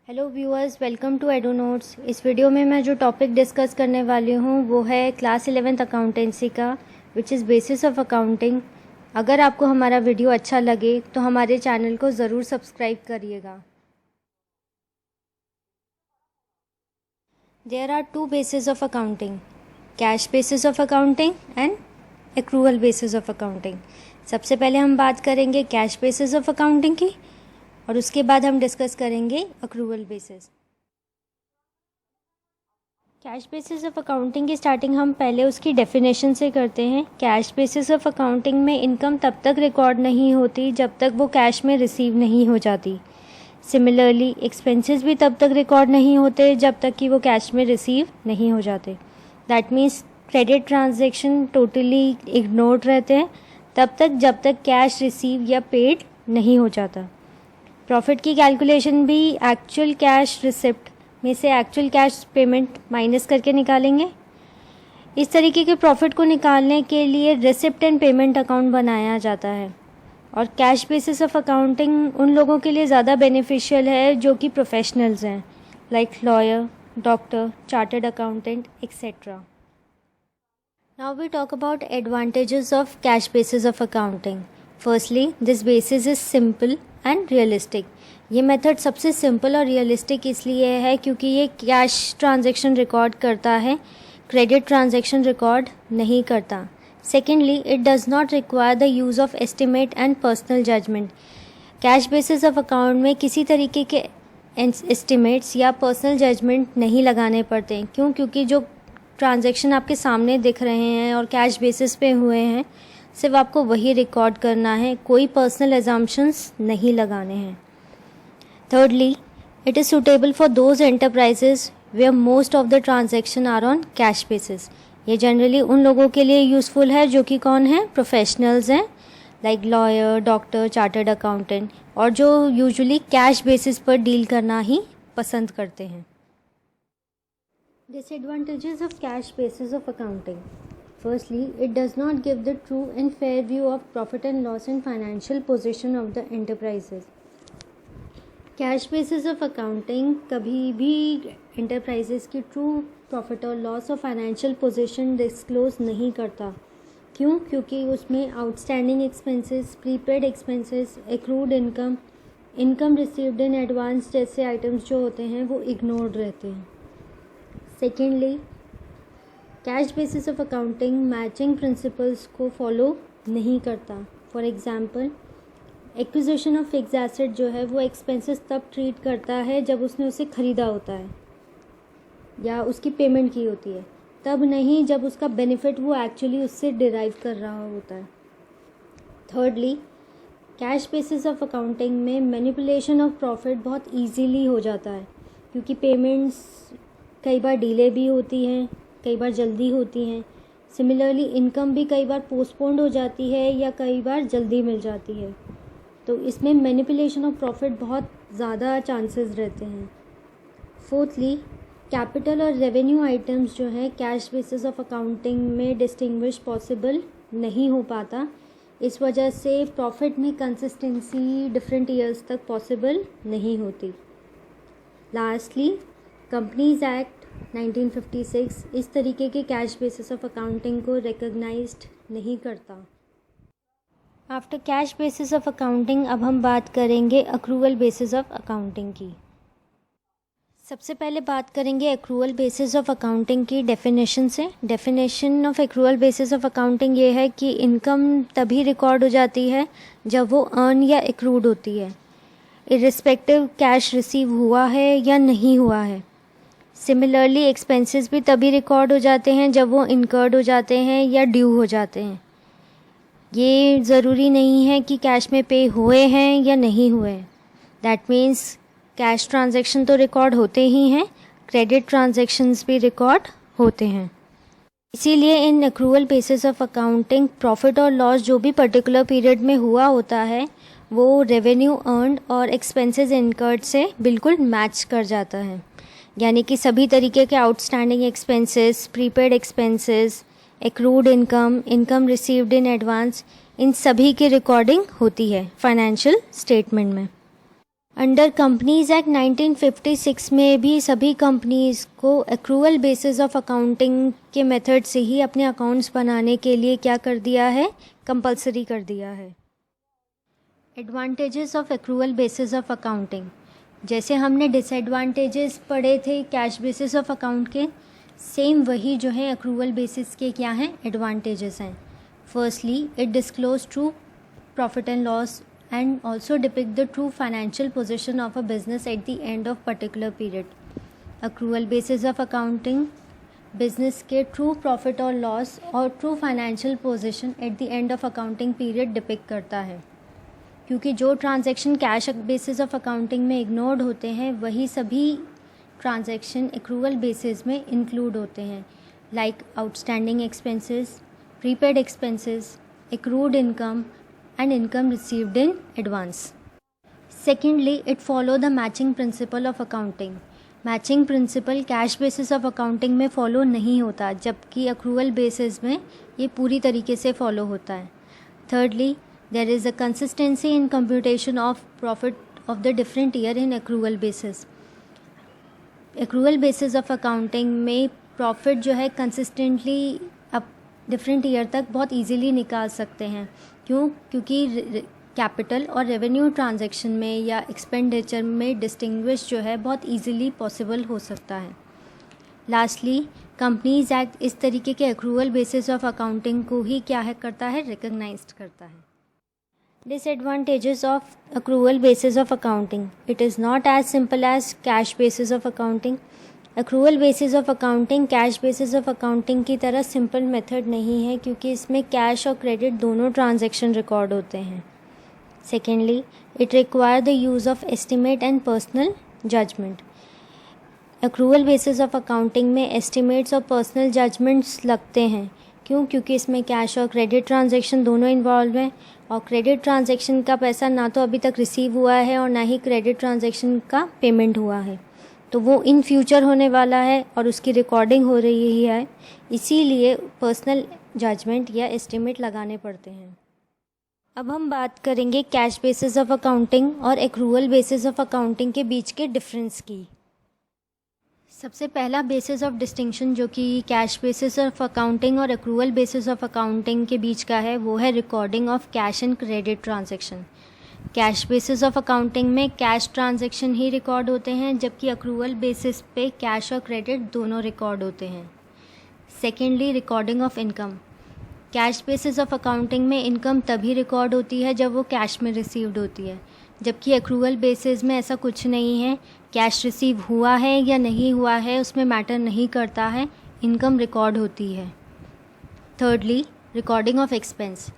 Hello viewers, welcome to Edo notes. इस video में मैं जो टॉपिक डिस्कस करने वाली हूँ वो है क्लास 11th अकाउंटेंसी का, which is basis of accounting. अगर आपको हमारा वीडियो अच्छा लगे तो हमारे चैनल को ज़रूर सब्सक्राइब करिएगा। There are two basis of accounting, cash basis of accounting and accrual basis of accounting. सबसे पहले हम बात करेंगे कैश बेसिस ऑफ अकाउंटिंग की और उसके बाद हम डिस्कस करेंगे accrual basis. Cash basis of accounting की स्टार्टिंग हम पहले उसकी डेफिनेशन से करते हैं। कैश बेसिस ऑफ अकाउंटिंग में इनकम तब तक रिकॉर्ड नहीं होती जब तक वो कैश में रिसीव नहीं हो जाती। सिमिलरली एक्सपेंसेस भी तब तक रिकॉर्ड नहीं होते जब तक कि वो कैश में रिसीव नहीं हो जाते। That means credit transaction totally ignored रहते हैं तब तक जब तक कैश रिसीव या पेड नहीं हो जाता। प्रॉफिट की कैलकुलेशन भी एक्चुअल कैश रिसिप्ट में से एक्चुअल कैश पेमेंट माइनस करके निकालेंगे। इस तरीके के प्रॉफिट को निकालने के लिए रिसिप्ट एंड पेमेंट अकाउंट बनाया जाता है और कैश बेसिस ऑफ अकाउंटिंग उन लोगों के लिए ज़्यादा बेनिफिशियल है जो कि प्रोफेशनल्स हैं, like lawyer, doctor, chartered accountant etcetera. Now we talk about advantages of cash basis of accounting. Firstly, this basis is simple and realistic. ये मेथड सबसे सिंपल और रियलिस्टिक इसलिए है क्योंकि ये कैश ट्रांजैक्शन रिकॉर्ड करता है, क्रेडिट ट्रांजैक्शन रिकॉर्ड नहीं करता। Secondly, it does not require the use of estimate and personal judgement. Cash basis of account में किसी तरीके के एस्टिमेट्स या पर्सनल जजमेंट नहीं लगाने पड़ते। क्यों? क्योंकि जो ट्रांजैक्शन आपके सामने दिख रहे हैं और कैश बेसिस पे हुए हैं, सिर्फ आपको वही रिकॉर्ड करना है, कोई पर्सनल एजम्पशंस नहीं लगाने हैं। Thirdly, it is suitable for those enterprises where most of the transaction are on cash basis. ये जनरली उन लोगों के लिए यूज़फुल है जो कि कौन है, प्रोफेशनल्स हैं, like lawyer, doctor, chartered accountant, और जो यूजुअली कैश बेसिस पर डील करना ही पसंद करते हैं। Disadvantages of cash basis of accounting. Firstly, it does not give the true and fair view of profit and loss and financial position of the enterprises. Cash basis of accounting कभी भी enterprises की true profit और loss और financial position disclose नहीं करता। क्यों? क्योंकि उसमें outstanding expenses, prepaid expenses, accrued income, income received in advance जैसे items जो होते हैं वो ignored रहते हैं। Secondly, cash basis of accounting matching principles को फॉलो नहीं करता। For example, acquisition of fixed asset जो है वो एक्सपेंसेस तब ट्रीट करता है जब उसने उसे ख़रीदा होता है या उसकी पेमेंट की होती है, तब नहीं जब उसका बेनिफिट वो एक्चुअली उससे डिराइव कर रहा होता है। Thirdly, cash basis of accounting में मैनिपुलेशन ऑफ प्रॉफिट बहुत ईजीली हो जाता है क्योंकि पेमेंट्स कई बार डिले भी होती हैं, कई बार जल्दी होती हैं। सिमिलरली इनकम भी कई बार पोस्टपोन्ड हो जाती है या कई बार जल्दी मिल जाती है, तो इसमें मैनिपुलेशन ऑफ प्रॉफिट बहुत ज़्यादा चांसेस रहते हैं। फोर्थली, कैपिटल और रेवेन्यू आइटम्स जो हैं कैश बेसिस ऑफ अकाउंटिंग में डिस्टिंग्विश पॉसिबल नहीं हो पाता। इस वजह से प्रॉफिट में कंसिस्टेंसी डिफरेंट ईयर्स तक पॉसिबल नहीं होती। लास्टली, कंपनीज एक्ट 1956 इस तरीके के कैश बेसिस ऑफ अकाउंटिंग को रिकॉग्नाइज्ड नहीं करता। After cash basis of accounting अब हम बात करेंगे अक्रूवल बेसिस ऑफ अकाउंटिंग की। सबसे पहले बात करेंगे अक्रूवल बेसिस ऑफ अकाउंटिंग की डेफिनेशन से। Definition of accrual basis of accounting ये है कि इनकम तभी रिकॉर्ड हो जाती है जब वो अर्न या एक्रूड होती है, इर्रिस्पेक्टिव कैश रिसीव हुआ है या नहीं हुआ है। सिमिलरली एक्सपेंसेस भी तभी रिकॉर्ड हो जाते हैं जब वो इनकर्ड हो जाते हैं या ड्यू हो जाते हैं। ये ज़रूरी नहीं है कि कैश में पे हुए हैं या नहीं हुए। दैट मीन्स कैश ट्रांजैक्शन तो रिकॉर्ड होते ही हैं, क्रेडिट ट्रांजैक्शंस भी रिकॉर्ड होते हैं। इसीलिए in accrual basis of accounting profit और लॉस जो भी पर्टिकुलर पीरियड में हुआ होता है वो रेवेन्यू अर्न्ड और एक्सपेंसेस इनकर्ड से बिल्कुल मैच कर जाता है। यानी कि सभी तरीके के outstanding expenses, prepaid expenses, accrued income, income received in advance, इन सभी की रिकॉर्डिंग होती है फाइनेंशियल स्टेटमेंट में। अंडर कंपनीज एक्ट 1956 में भी सभी कंपनीज को एक्रूअल बेसिस ऑफ अकाउंटिंग के मेथड से ही अपने अकाउंट्स बनाने के लिए क्या कर दिया है, कंपलसरी कर दिया है। Advantages of accrual basis of accounting, जैसे हमने डिसएडवांटेजेस पढ़े थे कैश बेसिस ऑफ अकाउंट के, सेम वही जो है एक्रूअल बेसिस के क्या हैं, एडवांटेजेस हैं। Firstly, it disclose true profit and loss and also depict the true financial position of a business at the end of particular period. Accrual basis of accounting business के true profit और loss और true financial position at the end of accounting period depict करता है, क्योंकि जो transaction cash basis of accounting में ignored होते हैं वही सभी ट्रांजैक्शन एक्रूअल बेसिस में इंक्लूड होते हैं, like outstanding expenses, prepaid expenses, accrued income and income received in advance. Secondly, it follow the matching principle of accounting. Matching principle cash basis of accounting में follow नहीं होता, जबकि accrual basis में ये पूरी तरीके से follow होता है. Thirdly, there is a consistency in computation of profit of the different year in accrual basis. Accrual basis of accounting में profit जो है consistently अब different year तक बहुत easily निकाल सकते हैं. क्यों? क्योंकि कैपिटल और रेवेन्यू ट्रांजैक्शन में या एक्सपेंडिचर में डिस्टिंग्विश जो है बहुत इजीली पॉसिबल हो सकता है. लास्टली, कंपनीज एक्ट इस तरीके के एक्रूअल बेसिस ऑफ अकाउंटिंग को ही क्या है करता है, रिकॉग्नाइज्ड करता है. Disadvantages of accrual basis of accounting, it is not as simple as cash basis of accounting. Accrual basis of accounting cash basis of accounting की तरह सिंपल मेथड नहीं है, क्योंकि इसमें कैश और क्रेडिट दोनों ट्रांजैक्शन रिकॉर्ड होते हैं. Secondly, it require the use of estimate and personal judgement. Accrual basis of accounting में एस्टिमेट्स और पर्सनल जजमेंट्स लगते हैं. क्यों? क्योंकि इसमें कैश और क्रेडिट ट्रांजैक्शन दोनों इन्वॉल्व हैं, और क्रेडिट ट्रांजैक्शन का पैसा ना तो अभी तक रिसीव हुआ है और ना ही क्रेडिट ट्रांजैक्शन का पेमेंट हुआ है, तो वो इन फ्यूचर होने वाला है और उसकी रिकॉर्डिंग हो रही है. इसीलिए पर्सनल जजमेंट या एस्टिमेट लगाने पड़ते हैं. अब हम बात करेंगे कैश बेसिस ऑफ अकाउंटिंग और एक्रूअल बेसिस ऑफ अकाउंटिंग के बीच के डिफरेंस की. सबसे पहला बेसिस ऑफ डिस्टिंक्शन जो कि कैश बेसिस ऑफ अकाउंटिंग और एक्रूअल बेसिस ऑफ अकाउंटिंग के बीच का है, वो है recording of cash and credit transaction. Cash basis of accounting में कैश ट्रांजैक्शन ही रिकॉर्ड होते हैं, जबकि एक्रूअल बेसिस पे कैश और क्रेडिट दोनों रिकॉर्ड होते हैं. Secondly, recording of income. Cash basis of accounting में इनकम तभी रिकॉर्ड होती है जब वो कैश में रिसीव्ड होती है, जबकि एक्रूअल बेसिस में ऐसा कुछ नहीं है. कैश रिसीव हुआ है या नहीं हुआ है उसमें मैटर नहीं करता है, इनकम रिकॉर्ड होती है. Thirdly, recording of expense.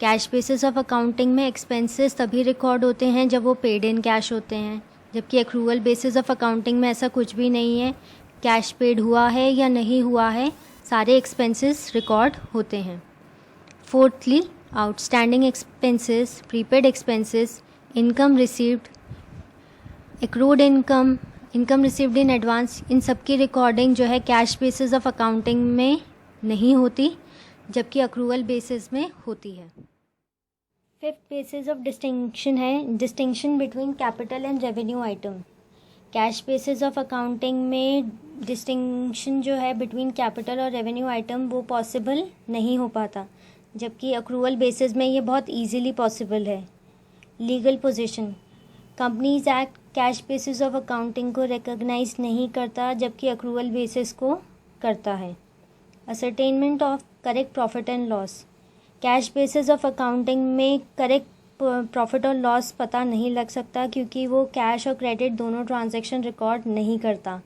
Cash basis of accounting में एक्सपेंसेस तभी रिकॉर्ड होते हैं जब वो पेड इन कैश होते हैं, जबकि एक्रूअल बेसिस ऑफ अकाउंटिंग में ऐसा कुछ भी नहीं है. कैश पेड हुआ है या नहीं हुआ है, सारे एक्सपेंसेस रिकॉर्ड होते हैं. Fourthly, outstanding expenses, prepaid expenses, income received, accrued income, income received in advance, इन सब की रिकॉर्डिंग जो है कैश बेसिस ऑफ अकाउंटिंग में नहीं होती, जबकि एक्रूअल बेसिस में होती है. फिफ्थ बेसिस ऑफ डिस्टिंक्शन है distinction between capital and revenue item. Cash basis of accounting में डिस्टिंक्शन जो है बिटवीन कैपिटल और रेवेन्यू आइटम वो पॉसिबल नहीं हो पाता, जबकि एक्रूअल बेसिस में ये बहुत इजीली पॉसिबल है. Legal position. Companies act cash basis of accounting को रिकॉग्नाइज नहीं करता, जबकि एक्रूअल बेसिस को करता है. Ascertainment of correct profit and loss. Cash basis of accounting में करेक्ट प्रॉफिट और लॉस पता नहीं लग सकता, क्योंकि वो कैश और क्रेडिट दोनों ट्रांजैक्शन रिकॉर्ड नहीं करता,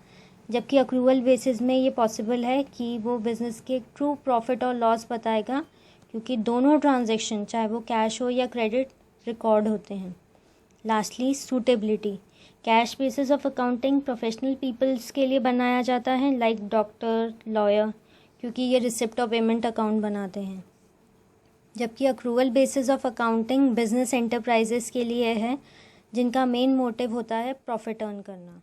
जबकि एक्रूअल बेसिस में ये पॉसिबल है कि वो बिज़नेस के ट्रू प्रॉफिट और लॉस बताएगा, क्योंकि दोनों ट्रांजैक्शन चाहे वो कैश हो या क्रेडिट रिकॉर्ड होते हैं. Lastly, suitability. Cash basis of accounting professional peoples के लिए बनाया जाता है, लाइक डॉक्टर, लॉयर, क्योंकि ये रिसिप्ट और पेमेंट अकाउंट बनाते हैं, जबकि accrual basis of accounting business enterprises के लिए है, जिनका मेन मोटिव होता है प्रॉफिट अर्न करना.